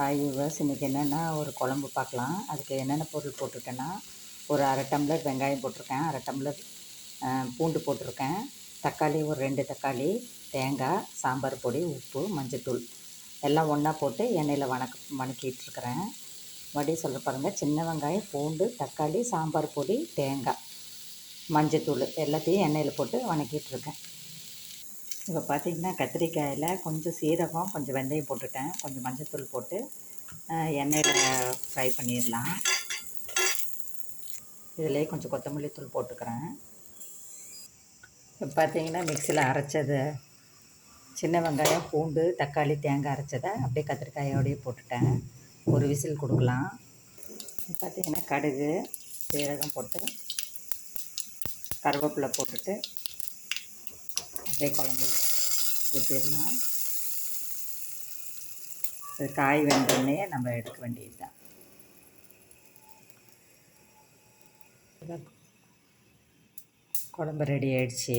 Hi viewers, இன்றைக்கி என்னென்னா ஒரு குழம்பு பார்க்கலாம். அதுக்கு என்னென்ன பொருள் போட்டிருக்கேன்னா, ஒரு அரை டம்ளர் வெங்காயம் போட்டிருக்கேன், அரை டம்ளர் பூண்டு போட்டிருக்கேன், தக்காளி ஒரு 2 தக்காளி, தேங்காய், சாம்பார் பொடி, உப்பு, மஞ்சத்தூள் எல்லாம் ஒன்றா போட்டு எண்ணெயில் வணக்கிட்டுருக்கிறேன். மறுபடியும் சொல்ல பாருங்கள். சின்ன வெங்காயம், பூண்டு, தக்காளி, சாம்பார் பொடி, தேங்காய், மஞ்சத்தூள் எல்லாத்தையும் எண்ணெயில் போட்டு வணக்கிட்டுருக்கேன். இப்போ பார்த்திங்கன்னா கத்திரிக்காயில் கொஞ்சம் சீரகம், கொஞ்சம் வெந்தயம் போட்டுட்டேன், கொஞ்சம் மஞ்சத்தூள் போட்டு எண்ணெயில் ஃப்ரை பண்ணிடலாம். இதிலே கொஞ்சம் கொத்தமல்லி தூள் போட்டுக்கிறேன். இப்போ பார்த்திங்கன்னா மிக்சியில் அரைச்சது சின்ன வெங்காயம், பூண்டு, தக்காளி, தேங்காய் அரைச்சதை அப்படியே கத்திரிக்காயோடையே போட்டுட்டேன். ஒரு விசில் கொடுக்கலாம். பார்த்திங்கன்னா கடுகு, சீரகம் போட்டு கருவேப்பிலை போட்டுட்டு அப்படியே குழம்பு ஊற்றிடலாம். காய் வெந்தோடனே நம்ம எடுக்க வேண்டியது தான். குழம்பு ரெடி ஆயிடுச்சு.